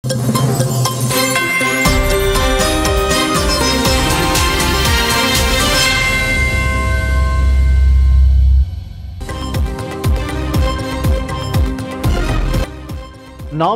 नाम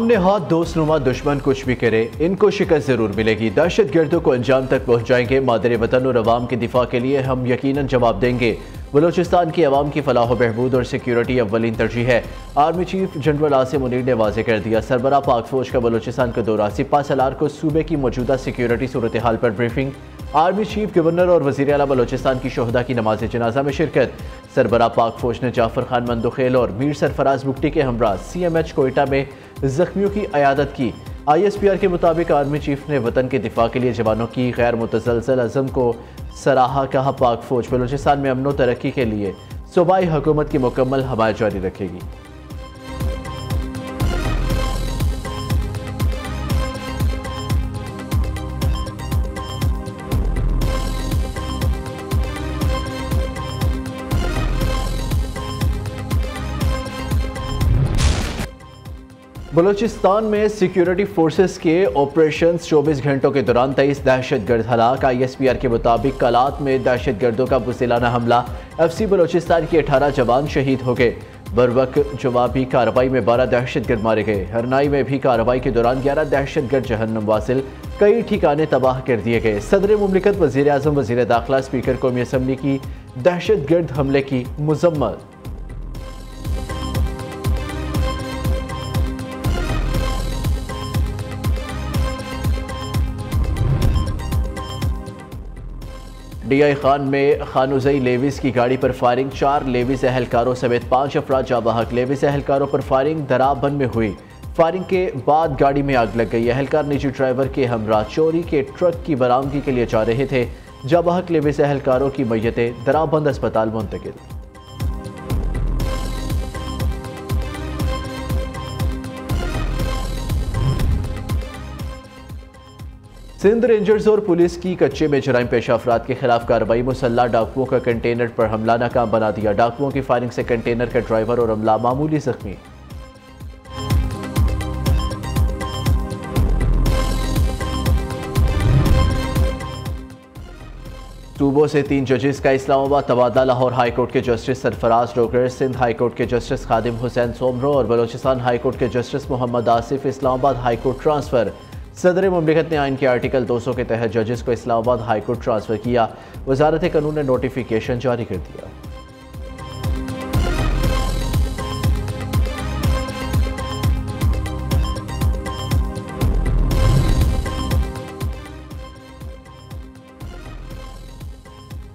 नेहाद दोस्तनुमा दुश्मन कुछ भी करे, इनको शिकस्त जरूर मिलेगी। दहशत गर्दों को अंजाम तक पहुंचाएंगे। मादरे वतन और अवाम के दिफा के लिए हम यकीनन जवाब देंगे। बलोचिस्तान की अवाम की फलाह बहबूद और सिक्योरिटी अव्वलीन तरजीह है। Army chief general Asim Munir ने वाजे कर दिया। सरबराह पाक फौज का बलोचिस्तान का दौरा। सिपा सलार को सूबे की मौजूदा सिक्योरिटी सूरत हाल पर ब्रीफिंग। आर्मी चीफ, गवर्नर और वज़ीर आला बलोचिस्तान की शोहदा की नमाज जनाजा में शिरकत। सरबराह पाक फौज ने जाफर खान मंदुखेल और मीर सरफराज बुगटी के हमरा CMH कोयटा में जख्मियों की अयादत की। ISPR के मुताबिक आर्मी चीफ ने वतन के दिफा के लिए जवानों की गैर मुतसलसल अज़म को सराहा। कहा, पाक फौज बलोचिस्तान में अमन व तरक्की के लिए सूबाई हुकूमत की मुकम्मल हमायत जारी रखेगी। बलूचिस्तान में सिक्योरिटी फोर्सेस के ऑपरेशन 24 घंटों के दौरान 23 दहशतगर्द हलाक। ISPR के मुताबिक कलात में दहशतगर्दों का बुज़दिलाना हमला। FC बलूचिस्तान के 18 जवान शहीद हो गए। बरवक्त जवाबी कार्रवाई में 12 दहशतगर्द मारे गए। हरनाई में भी कार्रवाई के दौरान 11 दहशतगर्द जहन्नम वासिल, कई ठिकाने तबाह कर दिए गए। सदर मुमलिकत, वज़ीर आज़म, वज़ीर दाखिला, स्पीकर कौमी असम्बली की दहशतगर्द हमले की मज़म्मत। DI खान में खानुजई लेविस की गाड़ी पर फायरिंग। 4 लेविस एहलकारों समेत 5 अफराद जाँ बहक। लेविस एहलकारों पर फायरिंग दराबंद में हुई। फायरिंग के बाद गाड़ी में आग लग गई। एहलकार निजी ड्राइवर के हमरा चोरी के ट्रक की बरामदगी के लिए जा रहे थे। जाँ बहक लेविस एहलकारों की मैयतें दराबंद अस्पताल मुंतकिल। सिंध रेंजर्स और पुलिस की कच्चे में जराइम पेशा अफराद के खिलाफ कार्रवाई। मुसल्ला डाकुओं का कंटेनर पर हमला नाकाम बना दिया। डाकुओं की फायरिंग से कंटेनर का ड्राइवर और अमला मामूली जख्मी। सूबों से 3 जजेस का इस्लामाबाद तबादला। लाहौर हाई कोर्ट के justice Sarfaraz Dogar, Sindh high court के जस्टिस खादिम हुसैन सोमरो और बलोचिस्तान हाई कोर्ट के justice Mohammad Asif Islamabad high court transfer. सदर मुमलिकत ने आइन के आर्टिकल 200 के तहत जजेस को इस्लामाबाद हाई कोर्ट ट्रांसफर किया। वजारत कानून ने नोटिफिकेशन जारी कर दिया।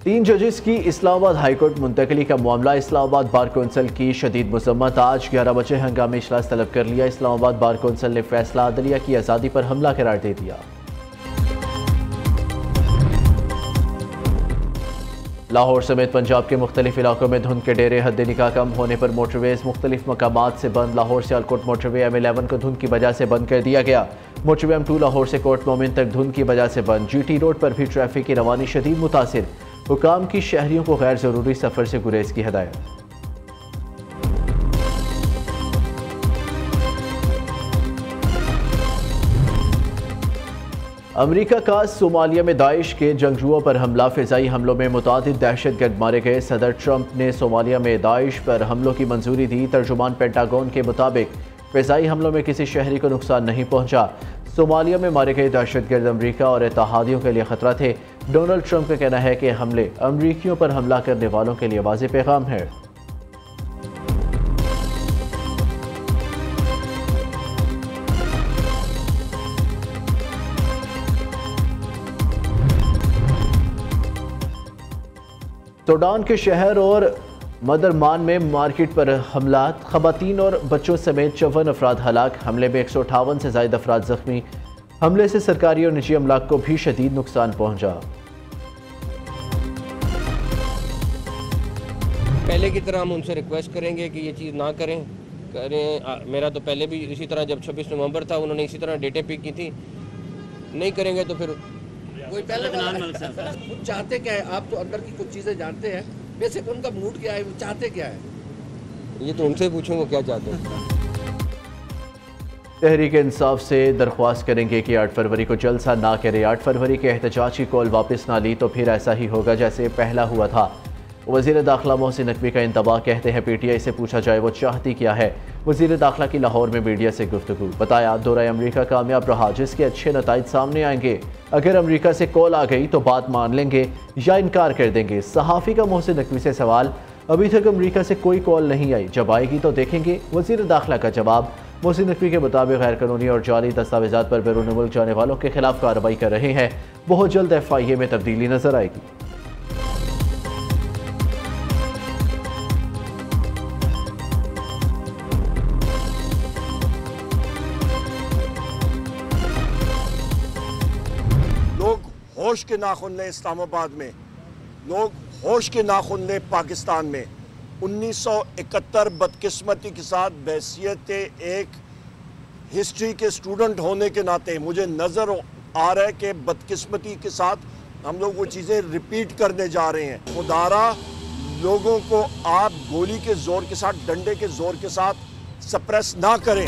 तीन जजेस की इस्लामाबाद हाईकोर्ट मुंतकली का मामला। इस्लामाबाद बार कौंसिल की शदीद मजम्मत। आज 11 बजे हंगामी इजलास तलब कर लिया। इस्लामाबाद बार कौंसिल ने फैसला अदलिया की आज़ादी पर हमला करार दे दिया। लाहौर समेत पंजाब के मुख्तलिफ इलाकों में धुंध के डेरे। हद निकाह कम होने पर मोटरवेज मुख्तलिफ मकामात से बंद। लाहौर सियालकोट मोटरवे M11 को धुंध की वजह से बंद कर दिया गया। मोटरवे M2 लाहौर से कोट मोमिन तक धुंध की वजह से बंद। GT रोड पर भी ट्रैफिक की रवानी शदीद मुतासिर। हुकाम की शहरियों को गैर जरूरी सफर से गुरेज की हिदायत। अमेरिका का सोमालिया में दाइश के जंगजुओं पर हमला। फिजाई हमलों में मुतादिद दहशतगर्द मारे गए। सदर ट्रंप ने सोमालिया में दाइश पर हमलों की मंजूरी दी। तर्जुमान पेंटागन के मुताबिक फिजाई हमलों में किसी शहरी को नुकसान नहीं पहुंचा। सोमालिया में मारे गए दहशतगर्द अमेरिका और इत्तेहादियों के लिए खतरा थे। डोनाल्ड ट्रंप का कहना है कि हमले अमेरिकियों पर हमला करने वालों के लिए वाज़ेह पैगाम है। सूडान के शहर और मदरमान में मार्केट पर हमला। खवातीन और बच्चों समेत 54 अफराद हलाक। हमले में 158 से ज़ायद अफराद जख्मी। हमले से सरकारी और निजी अमलाक को भी शदीद नुकसान पहुंचा। पहले की तरह हम उनसे रिक्वेस्ट करेंगे कि ये चीज़ ना करें। मेरा तो पहले भी इसी तरह, जब 26 नवंबर था, उन्होंने इसी तरह डेटें पिक की थी। नहीं करेंगे तो फिर वही पहले कुछ चाहते क्या है। आप तो अंदर की कुछ चीज़ें जानते हैं, बेसिक उनका मूड क्या है, वो चाहते क्या है, ये तो उनसे पूछूं वो क्या चाहते हैं। तहरीक इंसाफ से दरख्वास्त करेंगे कि 8 फरवरी को जलसा ना करे। 8 फरवरी के एहतजाज की कॉल वापस ना ली तो फिर ऐसा ही होगा जैसे पहला हुआ था। वज़ीर दाखिला मोहसिन नकवी का इंतबाह, कहते हैं PTI से पूछा जाए वो चाहती क्या है। वज़ीर दाखिला की लाहौर में मीडिया से गुफ्तगू, बताया दौरा अमरीका कामयाब रहा जिसके अच्छे नताइज सामने आएंगे। अगर अमरीका से कॉल आ गई तो बात मान लेंगे या इनकार कर देंगे। सहाफ़ी का मोहसिन नकवी से सवाल, अभी तक अमरीका से कोई कॉल नहीं आई, जब आएगी तो देखेंगे। वज़ीर दाखिला का जवाब, मोहसिन नकवी के मुताबिक गैर कानूनी और जाली दस्तावेजात पर बैरून मुल्क जाने वालों के खिलाफ कार्रवाई कर रहे हैं। बहुत जल्द FIA में तब्दीली नजर आएगी। लोग होश के नाखून ले इस्लामाबाद में, लोग होश के नाखून ले पाकिस्तान में। 1971 बदकिस्मती के साथ बहैसियत एक हिस्ट्री के स्टूडेंट होने के नाते मुझे नज़र आ रहा है कि बदकिस्मती के साथ हम लोग वो चीज़ें रिपीट करने जा रहे हैं। खुदारा लोगों को आप गोली के ज़ोर के साथ, डंडे के ज़ोर के साथ सप्रेस ना करें।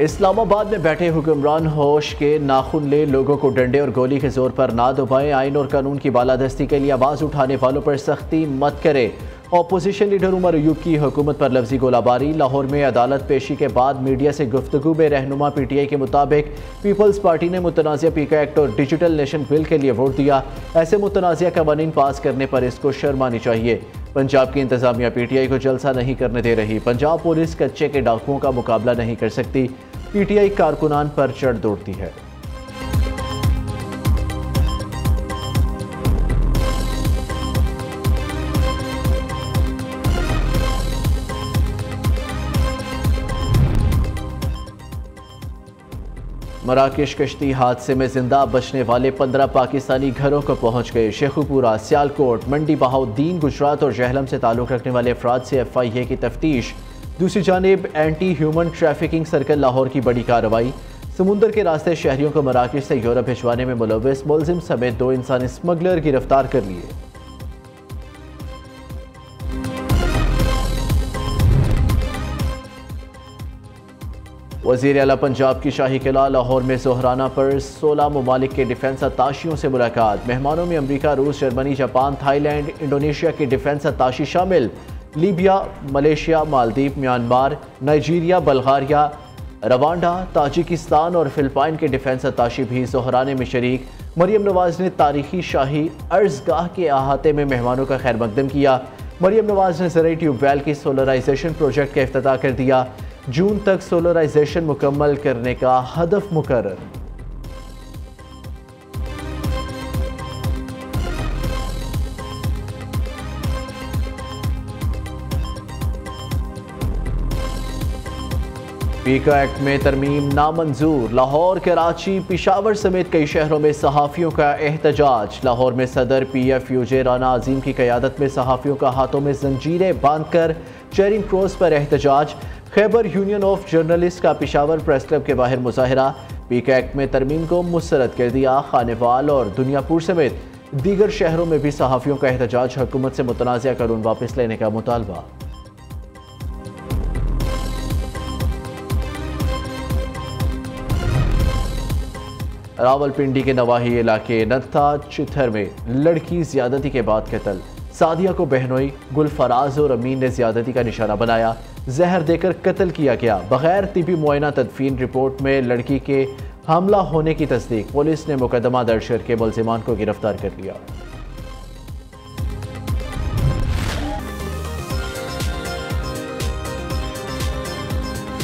इस्लामाबाद में बैठे हुक्मरान होश के नाखून ले, लोगों को डंडे और गोली के जोर पर ना दबाएं। आइन और कानून की बालादस्ती के लिए आवाज़ उठाने वालों पर सख्ती मत करें। अपोजिशन लीडर उमर अयूब की हुकूमत पर लफ्जी गोलाबारी। लाहौर में अदालत पेशी के बाद मीडिया से गुफ्तगू में रहनुमा PTI के मुताबिक पीपल्स पार्टी ने मुतनाज़िया पीका एक्ट और डिजिटल नेशन बिल के लिए वोट दिया। ऐसे मुतनाज़िया कवानीन पास करने पर इसको शर्म आनी चाहिए। पंजाब की इंतजामिया PTI को जलसा नहीं करने दे रही। पंजाब पुलिस कच्चे के डाकुओं का मुकाबला नहीं कर सकती। PTI कारकुनान पर चढ़ दौड़ती है। मराकेश कश्ती हादसे में जिंदा बचने वाले 15 पाकिस्तानी घरों को पहुंच गए। शेखुपुरा, सियालकोट, मंडी बहाउद्दीन, गुजरात और जहलम से ताल्लुक़ रखने वाले अफराद से FIA की तफ्तीश। दूसरी जानिब anti human trafficking circle Lahore की बड़ी कार्रवाई। समुंदर के रास्ते शहरियों को मराकेश से यूरोप भिजवाने में मुलव्वस मुलजिम समेत 2 इंसानी स्मगलर गिरफ्तार कर लिए। वज़ीर आला पंजाब की शाही किला लाहौर में ज़ोहराना पर 16 ममालिक के डिफेंस अत्ताशियों से मुलाकात। मेहमानों में अमरीका, रूस, जर्मनी, जापान, थाईलैंड, इंडोनेशिया के डिफेंस अत्ताशी शामिल। Libya, Malaysia, Maldives, Myanmar, Nigeria, Bulgaria, Rwanda, Tajikistan और फिलिपाइन के डिफेंस अत्ताशी भी ज़ोहराने में शरीक। मरियम नवाज ने तारीखी शाही अर्ज़गाह के अहाते में मेहमानों का खैर मकदम किया। मरियम नवाज ने ज़राई ट्यूबवेल की सोलराइजेशन प्रोजेक्ट का इफ्तिताह कर दिया। जून तक सोलराइजेशन मुकम्मल करने का हदफ मुकर्रर। पीका एक्ट में तरमीम नामंजूर। लाहौर, कराची, पेशावर समेत कई शहरों में सहाफ़ियों का एहतजाज। लाहौर में सदर PFUJ राना अजीम की क़यादत में सहाफ़ियों का हाथों में जंजीरें बांधकर चेरिंग क्रॉस पर एहतजाज। खैबर यूनियन ऑफ जर्नलिस्ट का पेशावर प्रेस क्लब के बाहर मुजाहरा। पीका एक्ट में तरमीम को मुस्तरद कर दिया। खानेवाल और दुनियापुर समेत दीगर शहरों में भी सहाफ़ियों का एहतजाज। हुकूमत से मुतनाज़िया कानून वापस लेने का मुतालबा। रावलपिंडी के नवाही इलाके नत्था चिथर में लड़की ज्यादती के बाद कत्ल। सादिया को बहनोई गुलफराज और अमीन ने ज्यादती का निशाना बनाया, जहर देकर कत्ल किया गया। बगैर तिबी मुआयना तदफीन रिपोर्ट में लड़की के हमला होने की तस्दीक। पुलिस ने मुकदमा दर्ज करके मुलजिमान को गिरफ्तार कर लिया।